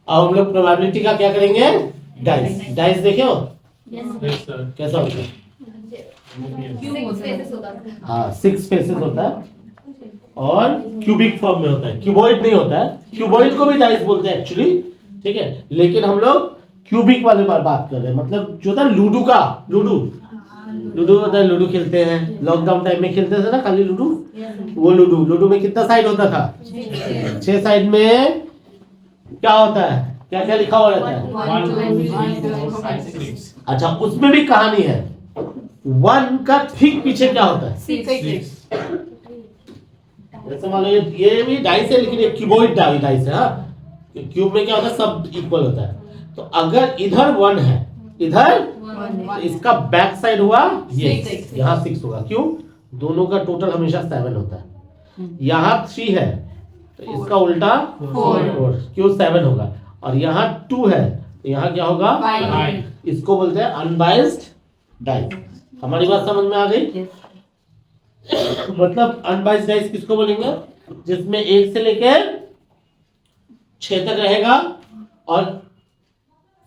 अब हम लोग प्रोबेबिलिटी का क्या करेंगे, डाइस। डाइस देखे हो कैसा होता है? हाँ 6 फेसेस होता है और क्यूबिक फॉर्म में होता है, क्यूबॉइड नहीं होता है। क्यूबॉइड को भी डाइस बोलते हैं एक्चुअली, ठीक है, लेकिन हम लोग क्यूबिक वाले पर बात कर रहे हैं। मतलब जो था लूडो का, लूडो होता है, लूडो खेलते हैं, लॉकडाउन टाइम में खेलते थे ना खाली लूडो। वो लूडो में कितना साइड होता था? 6 साइड में क्या होता है, क्या क्या लिखा हुआ रहता है? 1 2 3 4 5 6। अच्छा, उसमें भी कहानी है। 1 का ठीक पीछे क्या होता है? 6। जैसे मान लो ये भी डाइस है, लेकिन ये क्यूबॉइड डाइस है। हाँ, क्यूब में क्या होता है, सब इक्वल होता है। तो अगर इधर 1 है, इधर तो इसका बैक साइड हुआ ये, यहाँ 6 होगा। क्यों? दोनों का टोटल हमेशा 7 होता है। यहाँ 3 है तो इसका उल्टा 4, क्यों 7 होगा। और यहाँ 2 है तो यहाँ क्या होगा? 5। इसको बोलते हैं अनबायस्ड डाइस। हमारी बात समझ में आ गई? मतलब अनबायस्ड डाइस किसको बोलेंगे? जिसमें 1 से लेकर 6 तक रहेगा और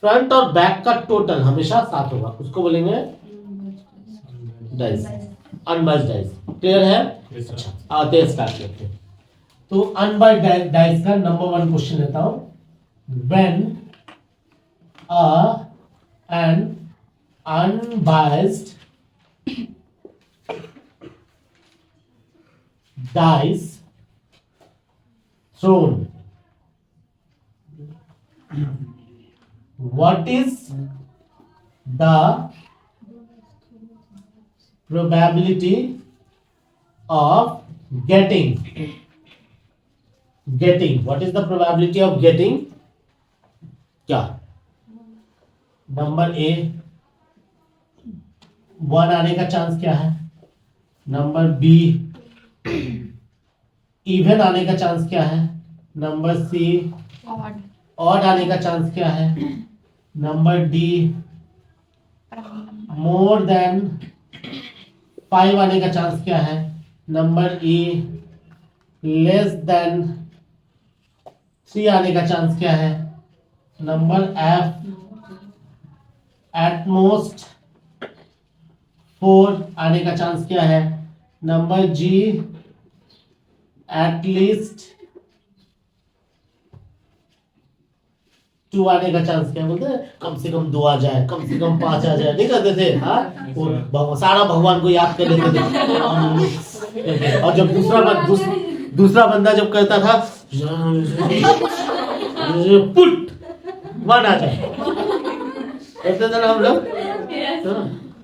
फ्रंट और बैक का टोटल हमेशा 7 होगा, उसको बोलेंगे डाइस, अनबायस्ड डाइस। क्लियर है? अच्छा, आते हैं स्टार्ट करते हैं। तो अनबायस्ड डाइस का नंबर 1 क्वेश्चन लेता हूं। When an unbiased dice thrown, what is the probability of getting what is the probability of getting क्या? नंबर ए 1 आने का चांस क्या है? नंबर बी इवन आने का चांस क्या है? नंबर सी ऑड आने का चांस क्या है? नंबर डी मोर देन 5 आने का चांस क्या है? नंबर ई लेस देन 3 आने का चांस क्या है? नंबर एफ एटमोस्ट 4 आने का चांस क्या है? नंबर जी एटलीस्ट 2 आने का चांस क्या? बोलते हैं कम से कम 2 आ जाए, कम से कम 5 आ जाए, नहीं करते थे? हाँ, सारा भगवान को याद कर लेते थे। और जब दूसरा बंदा जब करता था पुट 1 आ जाए, करते थे ना हम लोग।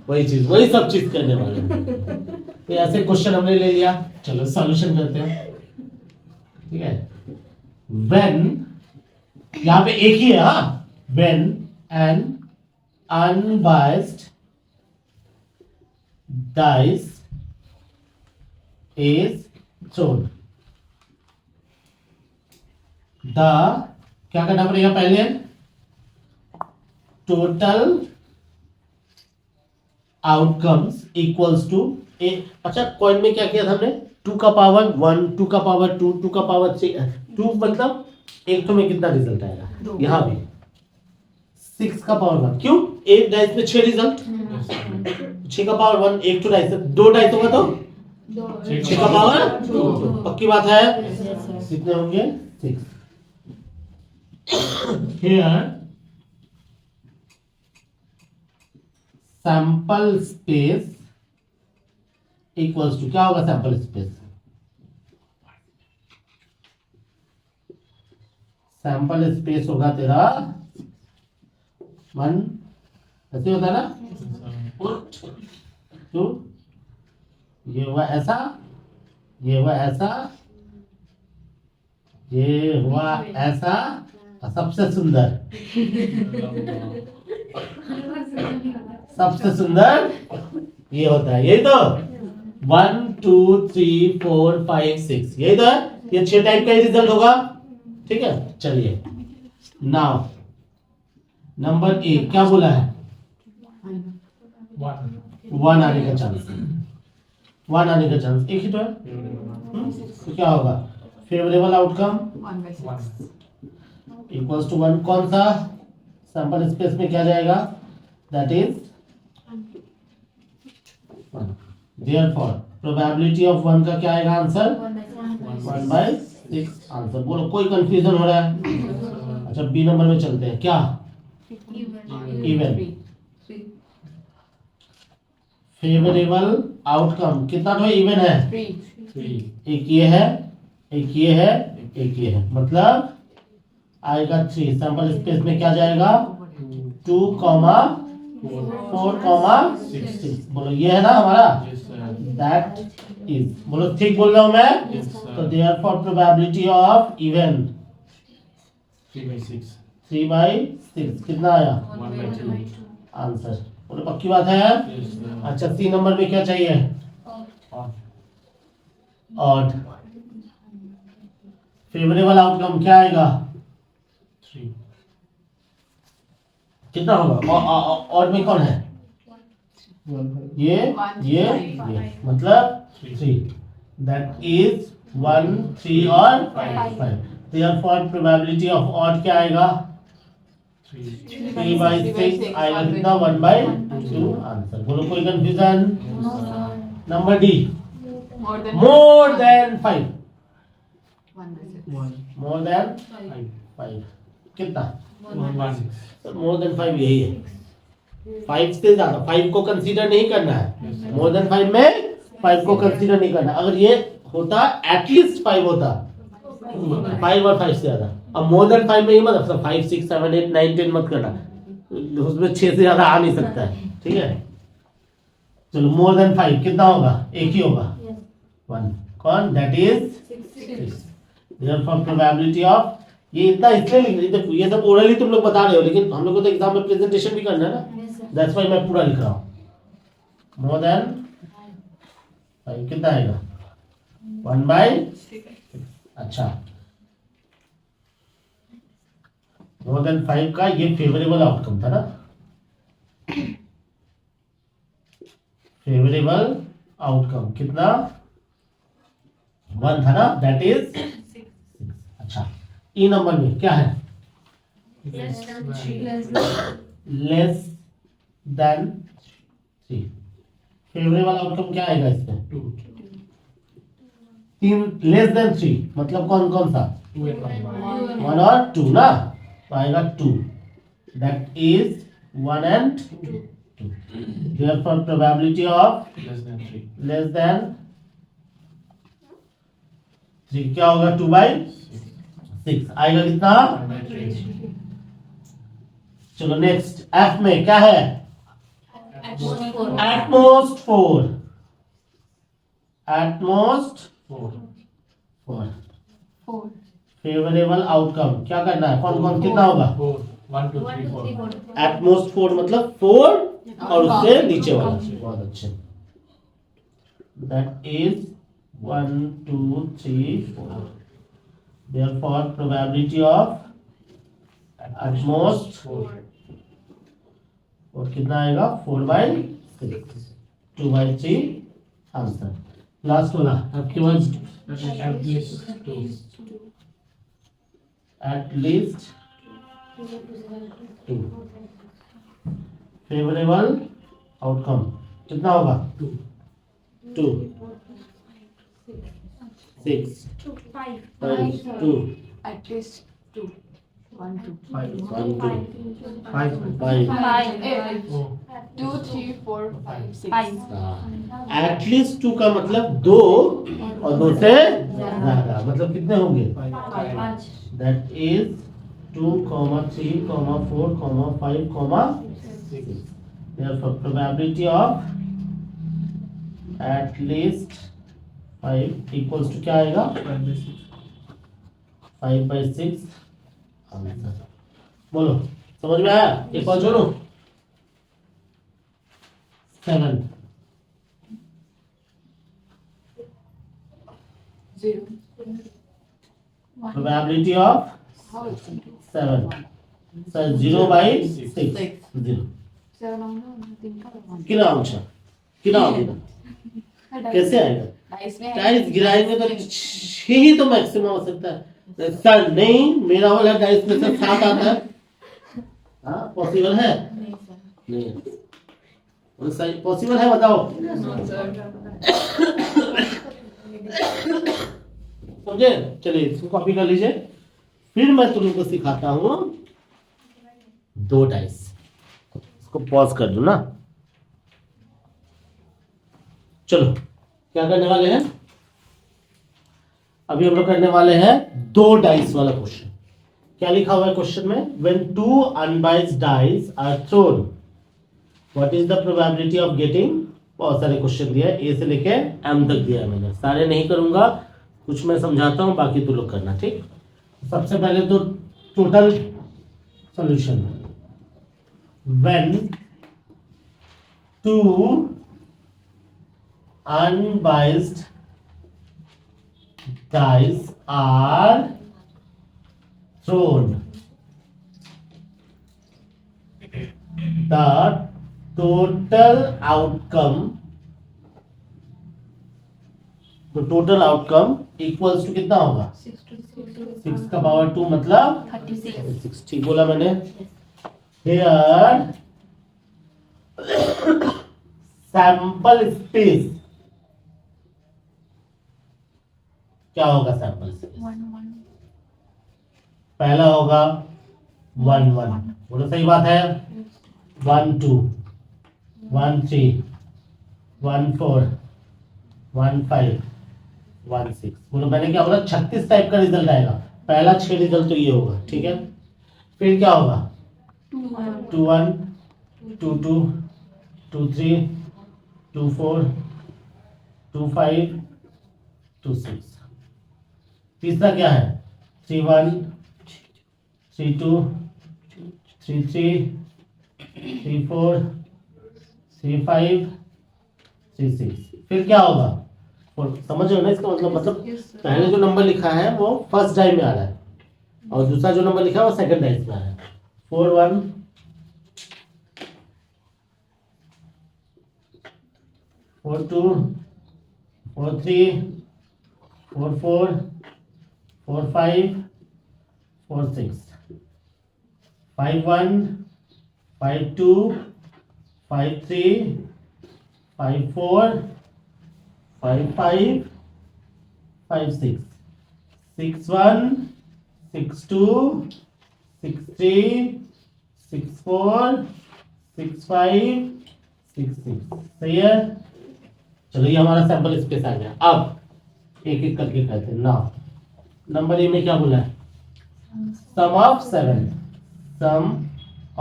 वही सब चीज करने वाले। तो ऐसे क्वेश्चन हमने ले लिया, चलो सॉल्यूशन करते हैं। ठीक है, व्हेन यहां पे एक ही है। हाँ, when an unbiased dice is throne, the क्या करना पड़ेगा पहले? टोटल आउटकम्स इक्वल्स टू ए। अच्छा, कॉइन में क्या किया था हमने? 2 का पावर 1, 2 का पावर 2, 2 का पावर 3। 2 मतलब एक तो में कितना रिजल्ट आएगा? यहां भी 6 का पावर 1। क्यों? एक डाइस में 6 रिजल्ट, 6 का पावर 1, एक तो डाइस 2 डाइस होगा तो 6 का पावर 2। पक्की बात है? कितने होंगे? 6। Here sample space equals to क्या होगा? सैंपल स्पेस, सैंपल स्पेस होगा तेरा 1, ऐसे होता है ना? तो ये हुआ ऐसा, ये हुआ ऐसा, ये हुआ ऐसा, और सबसे सुंदर ये होता है। यही तो 1 2 3 4 5 6, यही तो है। ये 6 टाइप का ही रिजल्ट होगा। ठीक है, चलिए नाउ नंबर ए क्या बोला है? 1 आने का चांस, 1 आने का चांस एक ही तो है। तो क्या होगा? Favourable outcome 1/6। इक्वल्स टू 1 कौन सा सैंपल स्पेस में क्या जाएगा that is 1 therefore probability of 1 का क्या आएगा आंसर 1/6 आंसर। बोलो कोई कंफ्यूजन हो रहा है? अच्छा बी नंबर में चलते हैं क्या इवन फेवरेबल आउटकम कितना तो इवन है 3 एक ये है एक ये है एक ये है मतलब आएगा 3 सैंपल स्पेस में क्या जाएगा 2, 4, 6 बोलो ये है ना हमारा दैट इज बोलो ठीक बोल रहा हूं मैं तो देयरफॉर प्रोबेबिलिटी ऑफ इवन 3/6 कितना आया 1/2 आंसर। बोलो पक्की बात है? अच्छा सी नंबर में क्या चाहिए ऑड फेवरेबल आउटकम क्या आएगा 3 कितना होगा ऑड में कौन है ये मतलब 3 दैट इज 1, 3 और 5 देयरफॉर प्रोबेबिलिटी ऑफ ऑड क्या आएगा 3/6 आएगा कितना 1/2 आंसर। बोलो कोई confusion? Number D more than 5 more than 5 कितना मोर देन 5 यही है 5 से ज्यादा 5 को कंसीडर नहीं करना है मोर देन 5 में 5 को कंसीडर नहीं करना। अगर ये होता एटलीस्ट 5 होता 5 और 5 से ज्यादा। अब मोर देन 5 में ही मत 5, 6, 7, 8, 9, 10 मत करना उसमें 6 से ज्यादा आ नहीं सकता है ठीक है। चलो मोर देन 5 कितना होगा एक ही होगा 1 कौन that is 6 therefore probability of ये इतना इसलिए लिख रही देखो ये सब ओरली तुम लोग बता रहे हो लेकिन हम लोग को तो एग्जाम में प्रेजेंटेशन भी करना है ना दैट्स व्हाई मैं पूरा लिख रहा हूं मोर देन 5 कितना आएगा 1/6 अच्छा मोर देन 5 का ये फेवरेबल आउटकम था ना फेवरेबल आउटकम कितना 1 था ना दैट इज 6 अच्छा ई नंबर में क्या है लेस देन 3 फेवरेबल आउटकम क्या आएगा इसमें 3 लेस देन 3 मतलब कौन कौन सा 1 और 2 ना तो आएगा 2 that is 1 and 2 therefore probability of less than 3 क्या होगा 2/6 आएगा कितना चलो नेक्स्ट एफ में क्या है एटमोस्ट 4 फेवरेबल आउटकम क्या करना है कौन कौन कितना होगा 1, 2, 3, 4 एटमोस्ट 4 मतलब 4 और उससे नीचे वाला बहुत अच्छे that is 1, 2, 3, 4 therefore probability of at most 4 और कितना आएगा 4/6 2/3 आंसर। लास्ट वाला आपके पास at least 2 फेवरेबल आउटकम कितना होगा 2 6 5 2 At least 2. 1, 2. 5 1 2 5 5 2, 3, 4, 5, 6. एटलीस्ट 2 का मतलब 2 और 2 से ज्यादा मतलब कितने होंगे 5. That is 2, 3, 4, 5, 6 therefore probability of at least 5 equals to क्या आएगा 5/6 आंसर। बोलो समझ में आया एक और जोड़ो 7 0. probability of How it's 7 sir 0/6 0 7 nothing. कितना अंश कितना होगा कैसे आएगा Dice में टाइल्स गिराएंगे तो 6 ही तो मैक्सिमम हो सकता है सर नहीं, मेरा वाला डाइस में से 7 आता है। हाँ पॉसिबल है? नहीं और सही पॉसिबल है, बताओ। समझे? चलिए इसको कॉपी कर लीजिए। फिर मैं तुम लोग को सिखाता हूं 2 डाइस। इसको पॉज कर दो ना। चलो क्या करने वाले हैं अभी? हम लोग करने वाले हैं 2 डाइस वाला क्वेश्चन। क्या लिखा हुआ है क्वेश्चन में? When 2 unbiased dice are thrown what is the probability of getting? बहुत सारे क्वेश्चन दिया है, ए से लेके एम तक दिया है मैंने। सारे नहीं करूंगा, कुछ मैं समझाता हूं, बाकी तो लोग करना। ठीक, सबसे पहले तो total solution. When 2 unbiased dice are thrown, the total outcome equals to कितना होगा? 6 का पावर 2 मतलब 36। ठीक बोला मैंने? Here सैंपल स्पेस क्या होगा? सैंपल स्पेस पहला होगा 1 1, बोलो सही बात है। 1 2 1 3 1 4 1 5 1 6, बोलो मैंने क्या बोला? 36 टाइप का रिजल्ट आएगा। पहला 6 रिजल्ट तो ये होगा। ठीक है, फिर क्या होगा? 2 1 2 2 2 3 2 4 2 5 2 6। तीसरा क्या है? 3 1 3 2 3 3 3 4 3 5 3 6। फिर क्या होगा? समझ रहे हो ना इसका मतलब पहले जो नंबर लिखा है वो फर्स्ट डाई में आ रहा है और दूसरा जो नंबर लिखा है वो सेकंड डाई में आ रहा है। 4 1 4 2 4 3 4 4 4 5 4 6 5 1 5 2 5 3 5 4 5 5 5 6 6 1 6 2 6 3 6 4 6 5 6 6। सही है? चलो ये हमारा सैंपल स्पेस आ गया। अब एक एक करके करते हैं ना। नंबर ए में क्या बोला है? सम ऑफ 7। सम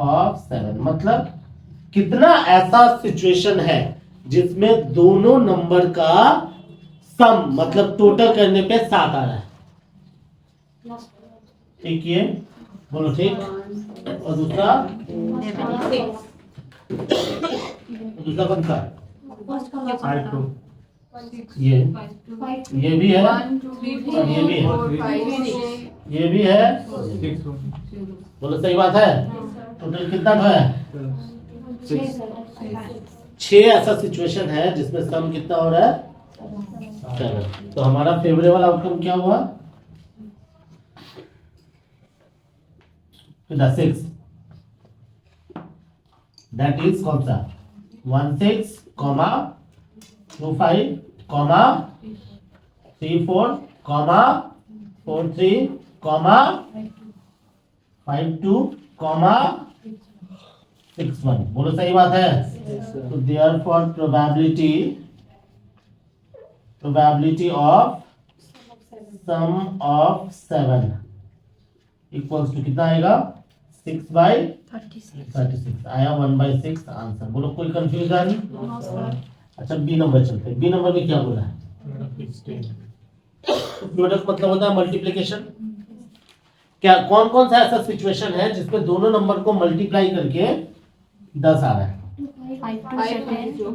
ऑफ 7 मतलब कितना ऐसा सिचुएशन है जिसमें दोनों नंबर का सम मतलब टोटल करने पे 7 आ रहा है। ठीक, ये बोलो ठीक। और दूसरा दूसरा कौन सा? ये भी है और ये भी है, ये भी है। बोलो सही बात है। टोटल कितना है? 6 ऐसा सिचुएशन है जिसमें सम कितना हो रहा है? 7। तो हमारा फेवरेबल आउटकम क्या हुआ? 6। दैट इज कौन सा? 1 6 comma 2 5 comma 3 4 comma 4 3 comma 5 2 comma 6 1। बोलो सही बात है। तो therefore probability of sum of 7 equals to कितना आएगा? 6/36 आया। 1/6 आंसर। बोलो कोई कंफ्यूजन? अच्छा बी नंबर चलते हैं। बी नंबर में क्या बोला है? प्रोडक्ट मतलब होता है मल्टीप्लिकेशन। क्या कौन कौन सा ऐसा सिचुएशन है जिसमें दोनों नंबर को मल्टीप्लाई करके 10 आ रहा है? 5 2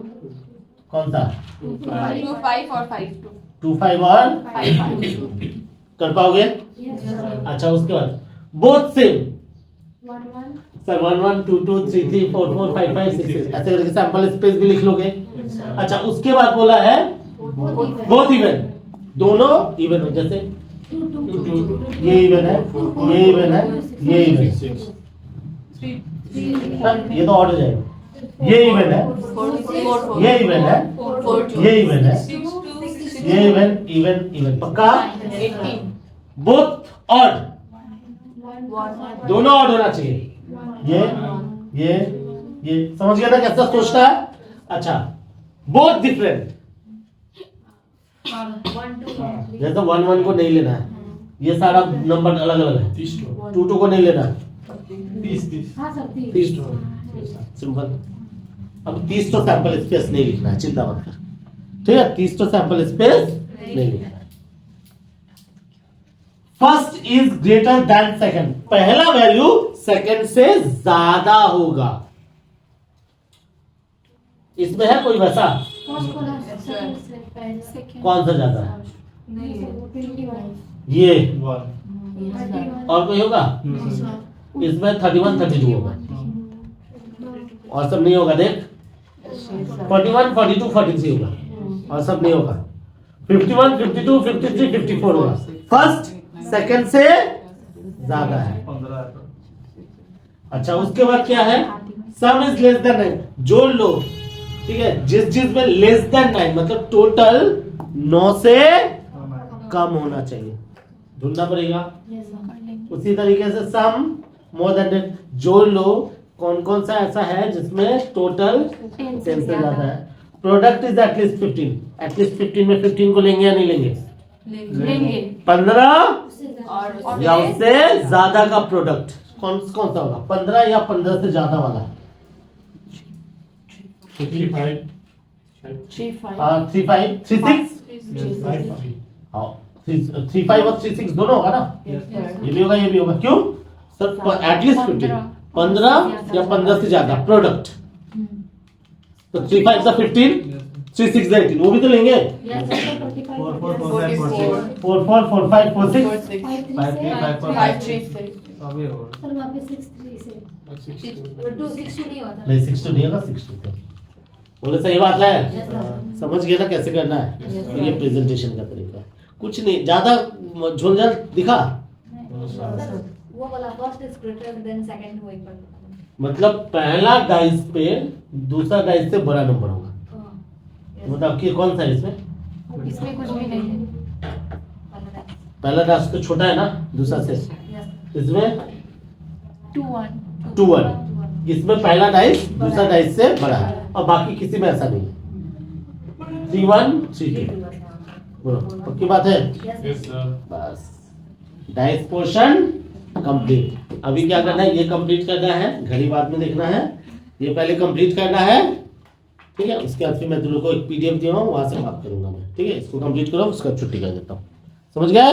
कौन सा? 2 5 और 5 2 2 5 और 5 कर पाओगे? अच्छा उसके बाद बोथ सेम सर 1 1 2 2 3 3 4 4 5 5 6 6 ऐसे करके सैंपल स्पेस भी लिख लोगे। अच्छा उसके बाद बोला है बोथ इवन, दोनों इवन हो। जैसे ये इवन है, ये इवन है, ये इवन है। 6 ये तो ऑड हो जाएगा। ये इवन है, ये इवन है, ये इवन है, ये इवन इवन इवन पक्का। 18 बोथ ऑड, दोनों ऑड होना चाहिए। ये समझ गया ना कैसा सोचता है। अच्छा, बोथ डिफरेंट, जैसे 1 1 को नहीं लेना है, ये सारा नंबर अलग अलग है। 2 2 को नहीं लेना है, 30 सिंपल। अब 30 तो सैंपल स्पेस नहीं लिखना है, चिंता मत कर, ठीक है। 30 तो सैंपल स्पेस नहीं लिखना है। First is greater than second, पहला वैल्यू सेकंड से ज्यादा होगा। इसमें है कोई वैसा, कौन सा ज्यादा है? ये 1 और कोई होगा? इसमें 31 32 होगा, और सब नहीं होगा। देख 41 42 43 होगा, और सब नहीं होगा। 51 52 53 54 होगा। फर्स्ट सेकंड से ज्यादा है। 15 अच्छा, उसके बाद क्या है? सम इज लेस देन 9, जोड़ लो, ठीक है। जिस चीज में लेस देन 9 मतलब टोटल 9 से कम होना चाहिए, ढूंढना पड़ेगा। उसी तरीके से सम मोर देन 10, जोड़ लो कौन कौन सा ऐसा है जिसमें टोटल 10 से ज्यादा है। प्रोडक्ट इज एटलीस्ट 15, एटलीस्ट 15 में 15 को लेंगे या नहीं लेंगे? लेंगे 15 और या उससे ज्यादा का प्रोडक्ट कौन कौन सा होगा? 15 या 15 से ज्यादा वाला। 55 35 36 हाँ 35 और 36 दोनों होगा ना, ये भी होगा ये भी होगा। क्यों सर? एटलीस्ट 15 या 15 से ज्यादा प्रोडक्ट। तो 35 का 15, 36 का 18, वो भी तो लेंगे। 4 4 4 5 4 4 4 5 4 6 5 3 5 4 5 3 6 अभी और सर वहाँ पे 6 3 से 6 नहीं होता। नहीं 62 नहीं होगा, 62 बोले सही बात है। समझ गए ना कैसे करना है? ये प्रेजेंटेशन का तरीका, कुछ नहीं ज्यादा झोलझाल दिखा। वो वाला first is greater than second वो इक्वल। मतलब पहला डाइस पे दूसरा डाइस से बड़ा नंबर होगा। मतलब कि कौन सा है इसमें? इसमें कुछ भी नहीं है। पहला डाइस तो छोटा है ना दूसरा से, इसमें 2 1 2 1, इसमें पहला डाइस दूसरा डाइस से बड़ा है, और बाकी किसी में ऐसा नहीं है। 3 1 3 2 बोलो, पक्की बात है? यस सर बस डाइस पोर्शन कंप्लीट। अभी क्या करना है? ये कंप्लीट करना है, घड़ी बाद में देखना है, ये पहले कंप्लीट करना है, ठीक है। उसके बाद फिर मैं तुम लोग को एक पीडीएफ दिया हूँ, वहां से बात करूंगा मैं, ठीक है। इसको कंप्लीट करो, उसका छुट्टी कर देता हूँ, समझ गए?